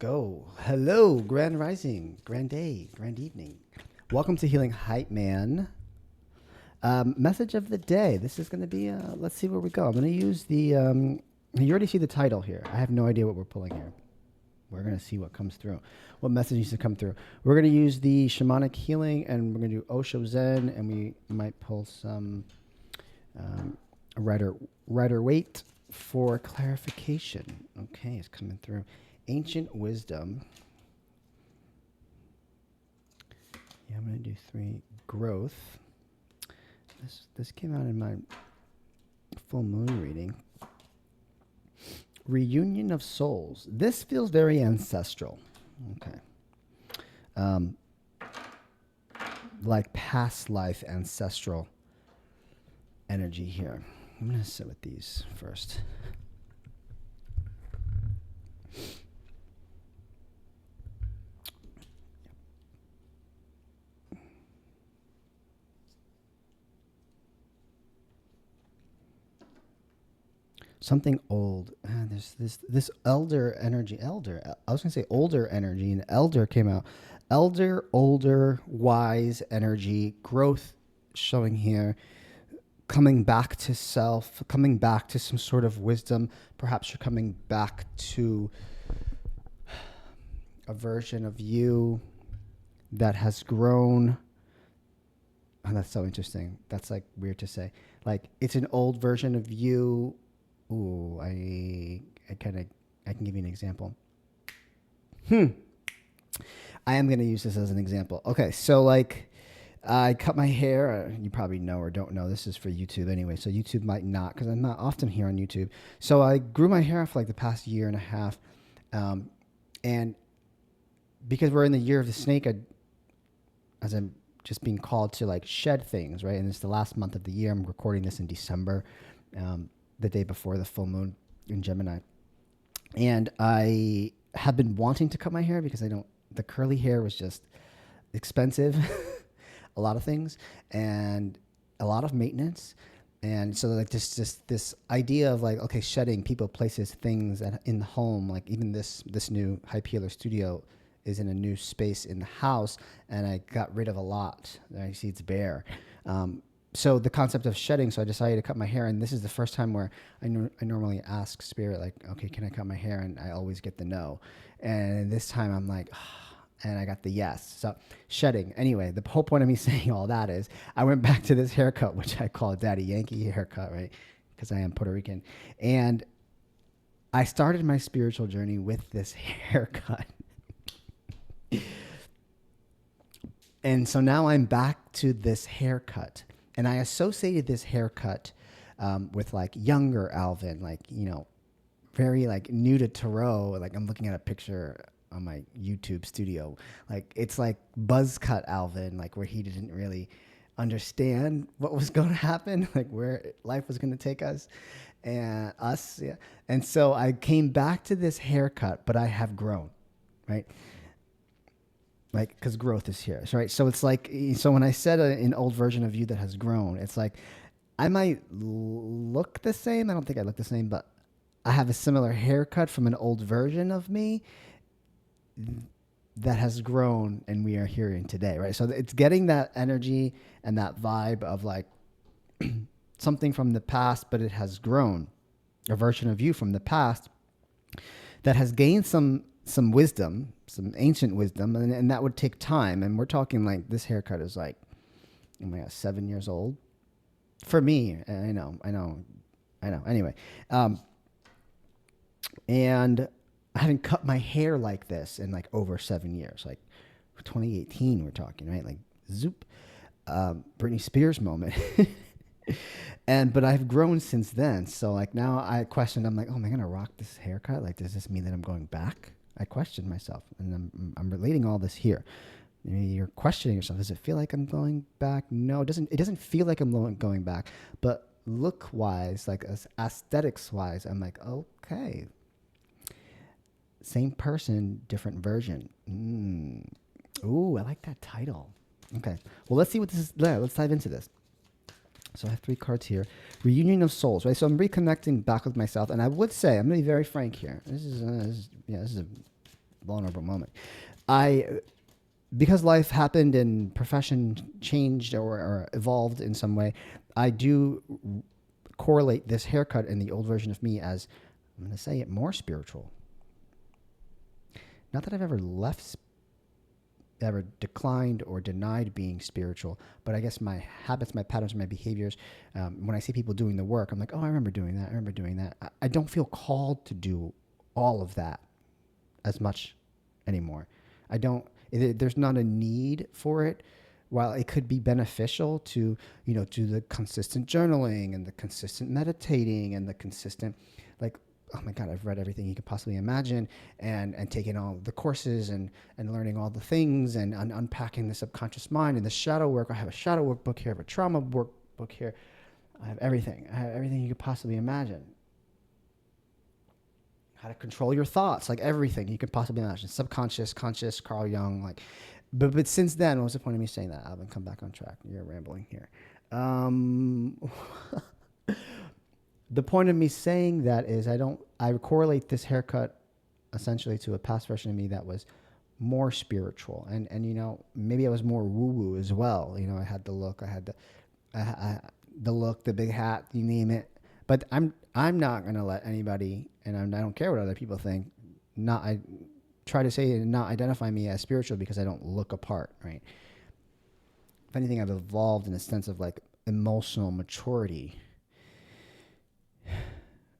go. Hello, grand rising, grand day, grand evening. Welcome to Healing Hype Man. Message of the day. This is going to be, let's see where we go. I'm going to use the, you already see the title here. I have no idea what we're pulling here. We're going to see what comes through, what message needs to come through. We're going to use the shamanic healing, and we're going to do Osho Zen, and we might pull some Rider Waite for clarification. Okay, it's coming through. Ancient wisdom. Yeah, I'm going to do 3. Growth. This came out in my full moon reading. Reunion of souls. This feels very ancestral. Okay. Like past life ancestral energy here. I'm going to sit with these first. Something old. There's this elder energy. Elder. I was gonna say older energy, and elder came out. Elder, older, wise energy. Growth showing here. Coming back to self. Coming back to some sort of wisdom. Perhaps you're coming back to a version of you that has grown. Oh, that's so interesting. That's like weird to say. Like it's an old version of you. Ooh, I can give you an example. I am going to use this as an example. Okay, so like I cut my hair. You probably know or don't know. This is for YouTube anyway, so YouTube might not, because I'm not often here on YouTube. So I grew my hair for like the past year and a half. And because we're in the year of the snake, as I'm just being called to like shed things, right? And it's the last month of the year. I'm recording this in December. The day before the full moon in Gemini. And I have been wanting to cut my hair because the curly hair was just expensive, a lot of things, and a lot of maintenance. And so like just this idea of like, okay, shedding people, places, things in the home, like even this new Hype Healer studio is in a new space in the house, and I got rid of a lot. I see it's bare. So the concept of shedding, so I decided to cut my hair, and this is the first time where I normally ask Spirit, like, okay, can I cut my hair? And I always get the no. And this time I'm like, and I got the yes. So shedding. Anyway, the whole point of me saying all that is I went back to this haircut, which I call Daddy Yankee haircut, right? Because I am Puerto Rican. And I started my spiritual journey with this haircut. And so now I'm back to this haircut. And I associated this haircut with like younger Alvin, like, very like new to tarot. Like I'm looking at a picture on my YouTube studio. Like it's like buzz cut Alvin, like where he didn't really understand what was going to happen, like where life was going to take us and us. Yeah. And so I came back to this haircut, but I have grown, right? Like, because growth is here, right? So it's like, so when I said an old version of you that has grown, it's like, I might look the same. I don't think I look the same, but I have a similar haircut from an old version of me that has grown, and we are here in today, right? So it's getting that energy and that vibe of like something from the past, but it has grown, a version of you from the past that has gained some wisdom, some ancient wisdom, and that would take time. And we're talking like this haircut is like, oh my God, 7 years old for me. I know. Anyway, and I haven't cut my hair like this in like over 7 years, like 2018 we're talking, right? Like zoop, Britney Spears moment. But I've grown since then. So like now I question, I'm like, oh, am I going to rock this haircut? Like, does this mean that I'm going back? I question myself, and I'm relating all this here. You're questioning yourself. Does it feel like I'm going back? No, it doesn't. It doesn't feel like I'm going back. But look wise, like aesthetics wise, I'm like, okay, same person, different version. Ooh, I like that title. Okay, well, let's see what this is. Let's dive into this. So I have 3 cards here. Reunion of souls, right? So I'm reconnecting back with myself. And I would say, I'm going to be very frank here. This is a vulnerable moment. Because life happened and profession changed or evolved in some way, I do correlate this haircut and the old version of me as, I'm going to say it, more spiritual. Not that I've ever declined or denied being spiritual, but I guess my habits, my patterns, my behaviors, when I see people doing the work, I'm like, oh, I remember doing that. I remember doing that. I don't feel called to do all of that as much anymore. There's not a need for it. While it could be beneficial to, do the consistent journaling and the consistent meditating and the consistent, like, oh my God, I've read everything you could possibly imagine and taking all the courses and learning all the things and unpacking the subconscious mind and the shadow work. I have a shadow work book here. I have a trauma work book here. I have everything. I have everything you could possibly imagine. How to control your thoughts, like everything you could possibly imagine. Subconscious, conscious, Carl Jung, like, but since then, what was the point of me saying that? Alvin, come back on track. You're rambling here. The point of me saying that is I correlate this haircut essentially to a past version of me that was more spiritual. And maybe I was more woo-woo as well. I had the look, the look, the big hat, you name it. But I'm not going to let anybody, and I don't care what other people think, I try to say and not identify me as spiritual because I don't look apart, right? If anything, I've evolved in a sense of like emotional maturity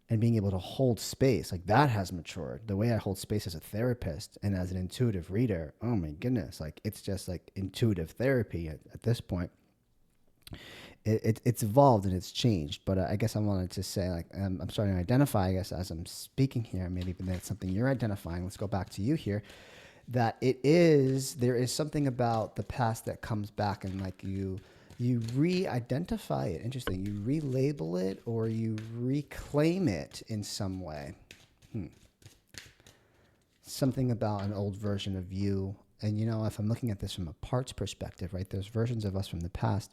and being able to hold space. Like that has matured. The way I hold space as a therapist and as an intuitive reader, oh my goodness, like it's just like intuitive therapy at this point. It's evolved and it's changed, but I guess I wanted to say, like, I'm starting to identify, I guess, as I'm speaking here, maybe that's something you're identifying. Let's go back to you here, that there is something about the past that comes back and like you re-identify it. Interesting. You relabel it or you reclaim it in some way. Something about an old version of you. And if I'm looking at this from a parts perspective, right, there's versions of us from the past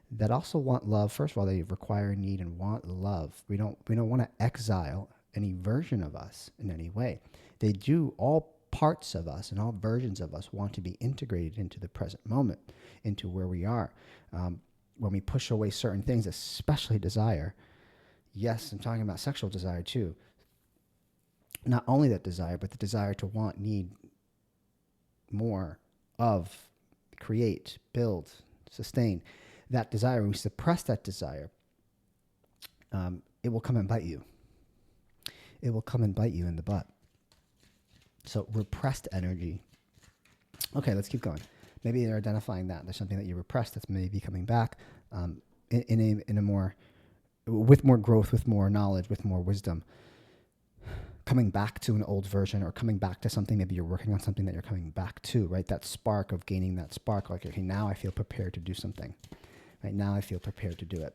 that also want love. First of all, they require, need, and want love. We don't want to exile any version of us in any way. They do. All parts of us and all versions of us want to be integrated into the present moment, into where we are. When we push away certain things, especially desire. Yes, I'm talking about sexual desire too. Not only that desire, but the desire to want, need more of, create, build, sustain. That desire, when we suppress that desire, it will come and bite you. It will come and bite you in the butt. So repressed energy. Okay, let's keep going. Maybe they're identifying that. There's something that you repressed that's maybe coming back in a more, with more growth, with more knowledge, with more wisdom. Coming back to an old version or coming back to something, maybe you're working on something that you're coming back to, right? That spark of gaining that spark, like, okay, now I feel prepared to do something. Right now I feel prepared to do it.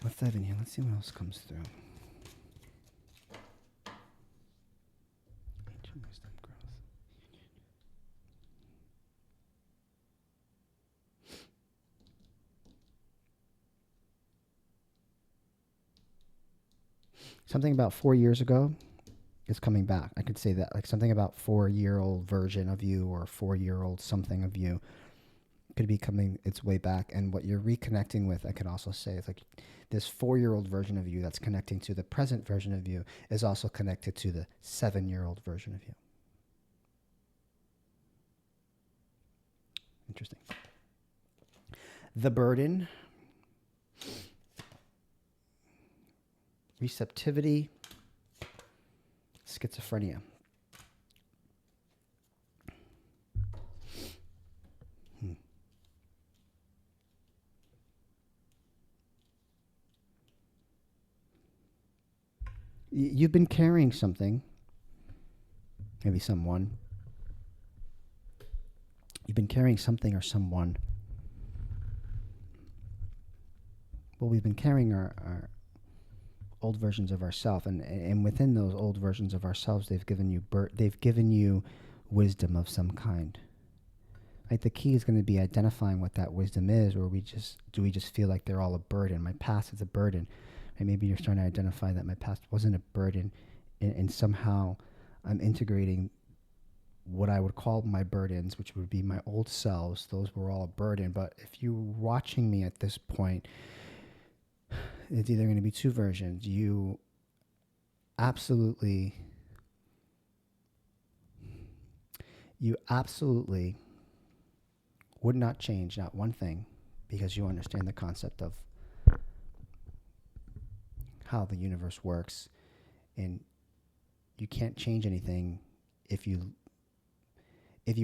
Let's dive in here. Let's see what else comes through. Ancient wisdom growth. Something about 4 years ago is coming back. I could say that, like something about 4-year-old version of you or 4-year-old something of you could be coming its way back. And what you're reconnecting with, I could also say, is like this 4-year-old version of you that's connecting to the present version of you is also connected to the 7-year-old version of you. Interesting. The burden, receptivity, schizophrenia. You've been carrying something, maybe someone. You've been carrying something or someone. Well, we've been carrying our old versions of ourselves, and within those old versions of ourselves, they've given you wisdom of some kind. Right? The key is going to be identifying what that wisdom is, or do we just feel like they're all a burden? My past is a burden. And maybe you're starting to identify that my past wasn't a burden and somehow I'm integrating what I would call my burdens, which would be my old selves. Those were all a burden. But if you're watching me at this point, it's either going to be two versions. Absolutely you absolutely would not change not one thing because you understand the concept of how the universe works, and you can't change anything if you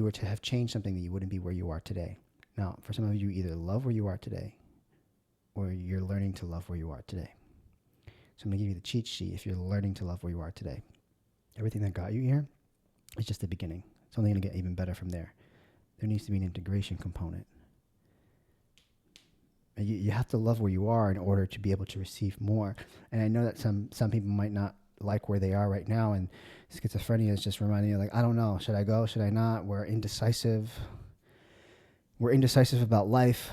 were to have changed something, that you wouldn't be where you are today. Now, for some of you, either love where you are today or you're learning to love where you are today. So I'm going to give you the cheat sheet if you're learning to love where you are today. Everything that got you here is just the beginning. It's only going to get even better from there. There needs to be an integration component. And you have to love where you are in order to be able to receive more. And I know that some people might not like where they are right now, and schizophrenia is just reminding you, like, I don't know, should I go, should I not? We're indecisive about life.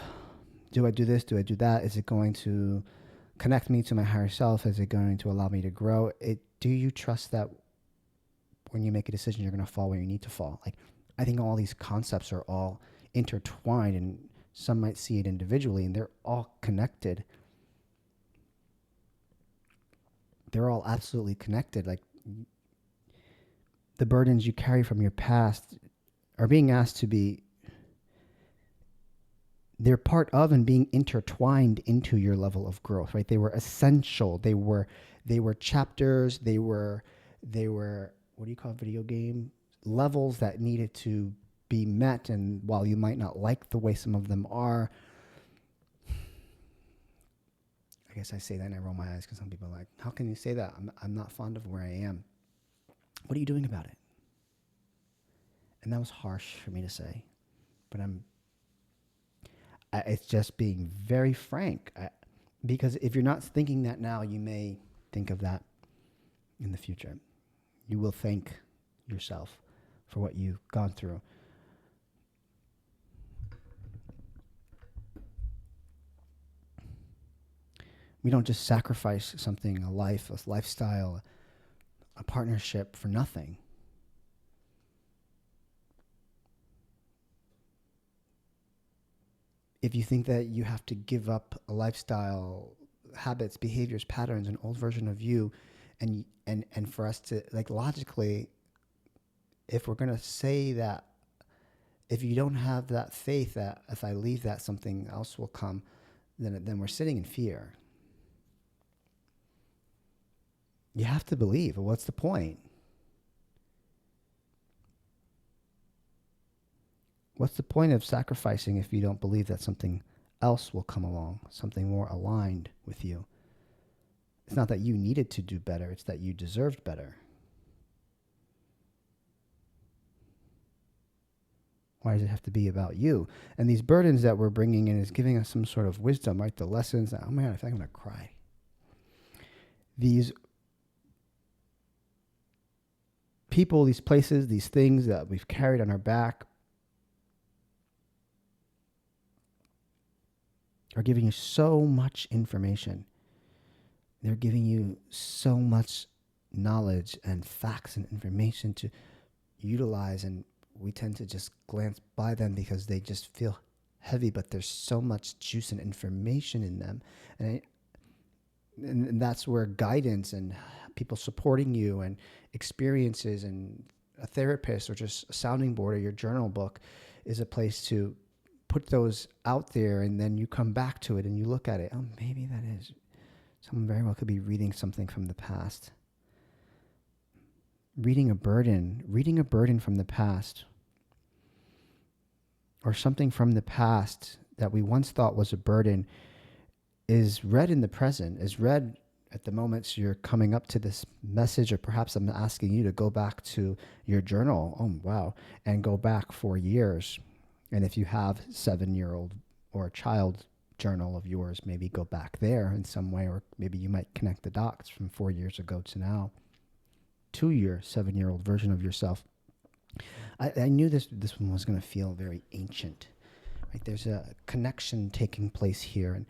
Do I do this, do I do that? Is it going to connect me to my higher self? Is it going to allow me to grow? Do you trust that when you make a decision you're going to fall where you need to fall? Like, I think all these concepts are all intertwined, and some might see it individually, and they're all connected. They're all absolutely connected. Like, the burdens you carry from your past are being asked to be, they're part of and being intertwined into your level of growth, right? They were essential. They were chapters. They were, what do you call video game? Levels that needed to be met. And while you might not like the way some of them are, I guess I say that and I roll my eyes because some people are like, how can you say that? I'm not fond of where I am. What are you doing about it? And that was harsh for me to say, but it's just being very frank. Because if you're not thinking that now, you may think of that in the future. You will thank yourself for what you've gone through. We don't just sacrifice something, a life, a lifestyle, a partnership for nothing. If you think that you have to give up a lifestyle, habits, behaviors, patterns, an old version of you, and for us to, like, logically, if we're going to say that, if you don't have that faith that if I leave that something else will come, then we're sitting in fear. You have to believe. What's the point? What's the point of sacrificing if you don't believe that something else will come along, something more aligned with you? It's not that you needed to do better, it's that you deserved better. Why does it have to be about you? And these burdens that we're bringing in is giving us some sort of wisdom, right? The lessons. Oh my God, I think I'm going to cry. These people, these places, these things that we've carried on our back are giving you so much information. They're giving you so much knowledge and facts and information to utilize, and we tend to just glance by them because they just feel heavy, but there's so much juice and information in them. And that's where guidance and people supporting you and experiences and a therapist or just a sounding board or your journal book is a place to put those out there, and then you come back to it and you look at it. Oh, maybe that is. Someone very well could be reading something from the past. Reading a burden from the past, or something from the past that we once thought was a burden, is read in the present, is read at the moments you're coming up to this message, or perhaps I'm asking you to go back to your journal. Oh, wow. And go back 4 years. And if you have 7-year-old or a child journal of yours, maybe go back there in some way, or maybe you might connect the dots from 4 years ago to now, to your 7-year-old version of yourself. I knew this one was going to feel very ancient. Right? There's a connection taking place here, and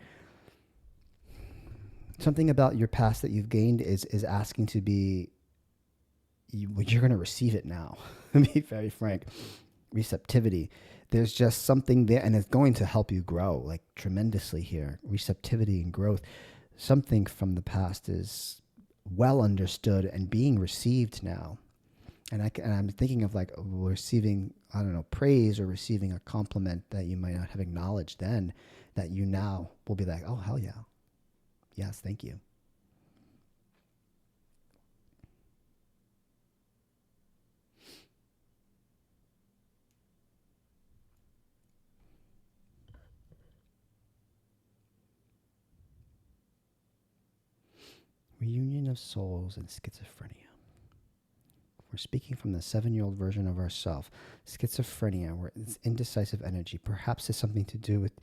something about your past that you've gained is asking to be you're going to receive it now. To be very frank, receptivity. There's just something there, and it's going to help you grow like tremendously here. Receptivity and growth. Something from the past is well understood and being received now. And I'm thinking of like receiving, I don't know, praise or receiving a compliment that you might not have acknowledged then, that you now will be like, oh, hell yeah. Yes, thank you. Reunion of souls and schizophrenia. We're speaking from the 7-year-old version of ourselves. Schizophrenia, where it's indecisive energy. Perhaps it's something to do with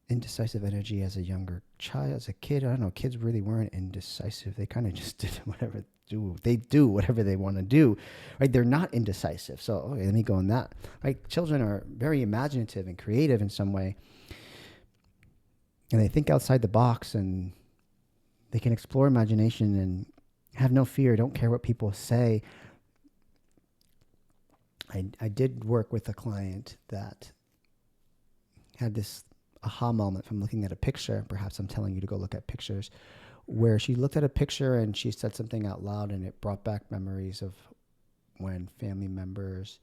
indecisive energy as a younger child, as a kid. I don't know. Kids really weren't indecisive. They kind of just did whatever they do whatever they want to do, right? They're not indecisive. So, okay, let me go on that. Right? Children are very imaginative and creative in some way, and they think outside the box, and they can explore imagination and have no fear. Don't care what people say. I did work with a client that had this aha moment from looking at a picture. Perhaps I'm telling you to go look at pictures, where she looked at a picture and she said something out loud, and it brought back memories of when family members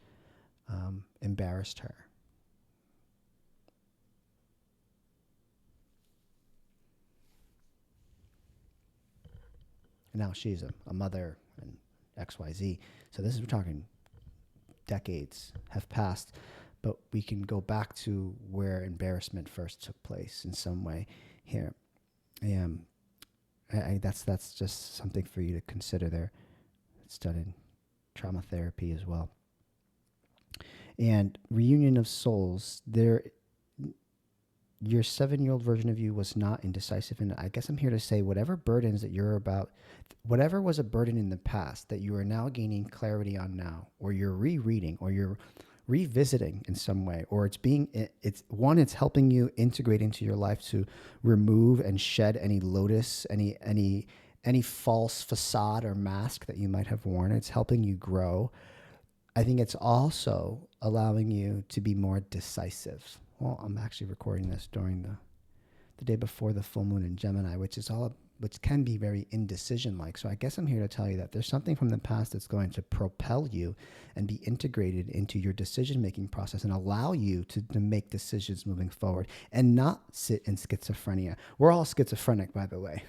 embarrassed her. And now she's a mother and XYZ. So this is, we're talking decades have passed, but we can go back to where embarrassment first took place in some way here. That's just something for you to consider there. It's done in trauma therapy as well. And reunion of souls, your 7-year-old version of you was not indecisive. And I guess I'm here to say whatever burdens that you're about, whatever was a burden in the past that you are now gaining clarity on now, or you're rereading, or you're revisiting in some way, or it's helping you integrate into your life to remove and shed any lotus, any false facade or mask that you might have worn. It's helping you grow. I think it's also allowing you to be more decisive. Well, I'm actually recording this during the day before the full moon in Gemini, which can be very indecision-like. So I guess I'm here to tell you that there's something from the past that's going to propel you and be integrated into your decision-making process and allow you to make decisions moving forward and not sit in schizophrenia. We're all schizophrenic, by the way.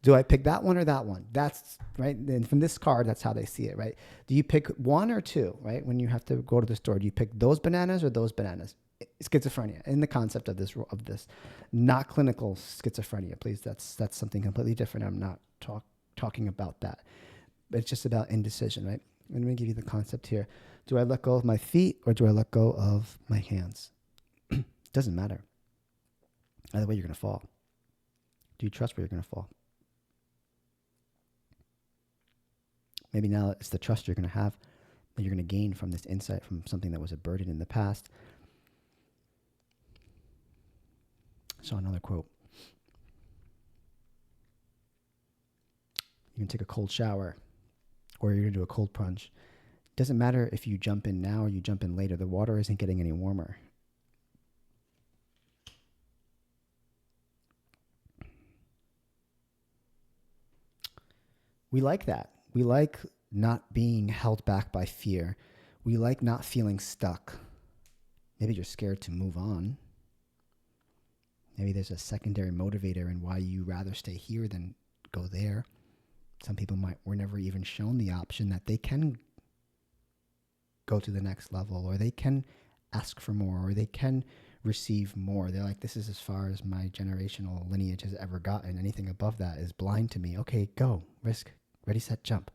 Do I pick that one or that one? That's right. And from this card, that's how they see it, right? Do you pick one or two, right? When you have to go to the store, do you pick those bananas or those bananas? Schizophrenia in the concept of this, not clinical schizophrenia, please. That's something completely different. I'm not talking about that, but it's just about indecision, right? Let me give you the concept here. Do I let go of my feet or do I let go of my hands? Doesn't matter. Either way, you're going to fall. Do you trust where you're going to fall? Maybe now it's the trust you're going to have that you're going to gain from this insight from something that was a burden in the past. So another quote. You can take a cold shower or you're going to do a cold plunge. Doesn't matter if you jump in now or you jump in later. The water isn't getting any warmer. We like that. We like not being held back by fear. We like not feeling stuck. Maybe you're scared to move on. Maybe there's a secondary motivator in why you rather stay here than go there. Some people were never even shown the option that they can go to the next level, or they can ask for more, or they can receive more. They're like, this is as far as my generational lineage has ever gotten. Anything above that is blind to me. Okay, go, risk, ready, set, jump.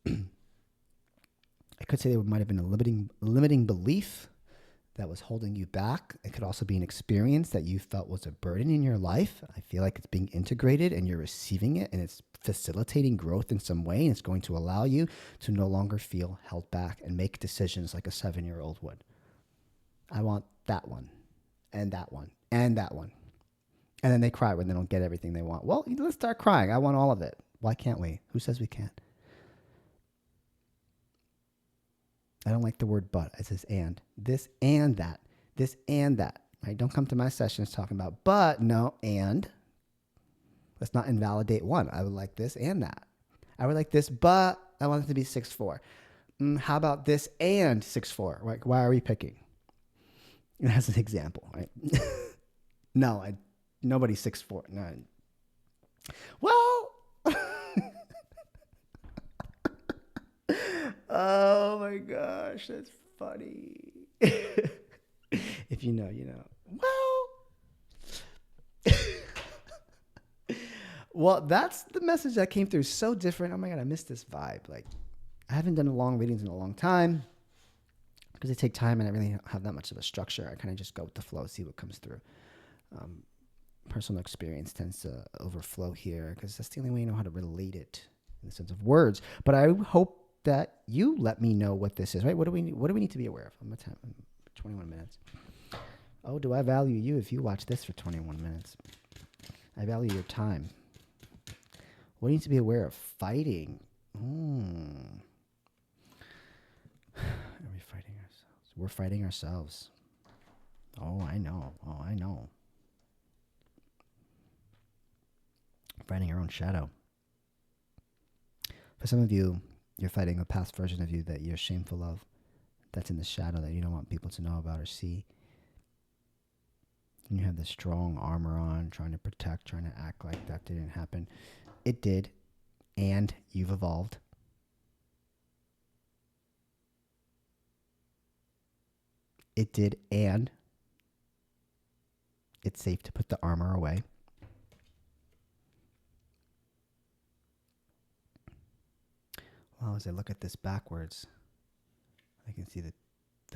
I could say there might have been a limiting belief that was holding you back. It could also be an experience that you felt was a burden in your life. I feel like it's being integrated and you're receiving it, and it's facilitating growth in some way, and it's going to allow you to no longer feel held back and make decisions like a 7-year-old would. I want that one and that one and that one. And then they cry when they don't get everything they want. Well, let's start crying. I want all of it. Why can't we? Who says we can't? I don't like the word but. It says and. This and that. This and that. Right? Don't come to my sessions talking about but, no, and. Let's not invalidate one. I would like this and that. I would like this, but I want it to be 6'4". How about this and 6'4"? Like, why are we picking? As an example, right? No, nobody's 6'4". No. Well, oh my gosh, that's funny. If you know, you know. Well, that's the message that came through. So different. Oh my God, I missed this vibe. Like, I haven't done long readings in a long time because they take time and I really don't have that much of a structure. I kind of just go with the flow, see what comes through. Personal experience tends to overflow here because that's the only way you know how to relate it in the sense of words. But I hope that you let me know what this is, right? What do we need to be aware of? I'm at 21 minutes. Oh, do I value you if you watch this for 21 minutes? I value your time. What do you need to be aware of? Fighting. Are we fighting ourselves? We're fighting ourselves. Oh, I know. Fighting our own shadow. For some of you, you're fighting a past version of you that you're shameful of. That's in the shadow that you don't want people to know about or see. And you have this strong armor on, trying to protect, trying to act like that didn't happen. It did, and you've evolved. It did, and it's safe to put the armor away. Well, as I look at this backwards, I can see the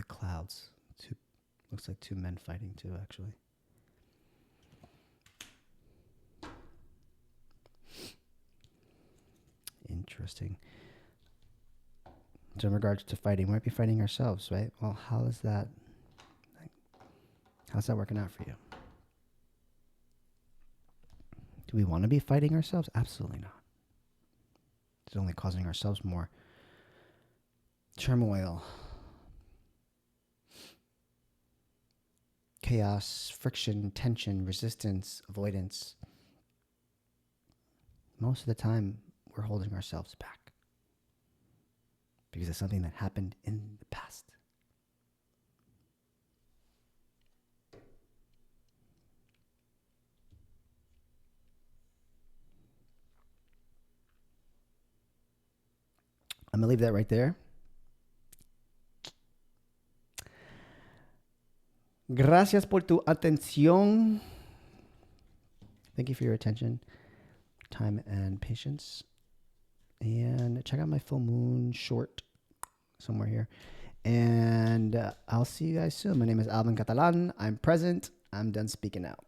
clouds. Looks like two men fighting too, actually. Interesting. So in regards to fighting, we might be fighting ourselves, right? Well, how's that working out for you? Do we want to be fighting ourselves? Absolutely not. It's only causing ourselves more turmoil, chaos, friction, tension, resistance, avoidance. Most of the time, we're holding ourselves back because it's something that happened in the past. I'm going to leave that right there. Gracias por tu atención. Thank you for your attention, time, and patience. And check out my full moon short somewhere here. And I'll see you guys soon. My name is Alvin Catalan. I'm present. I'm done speaking out.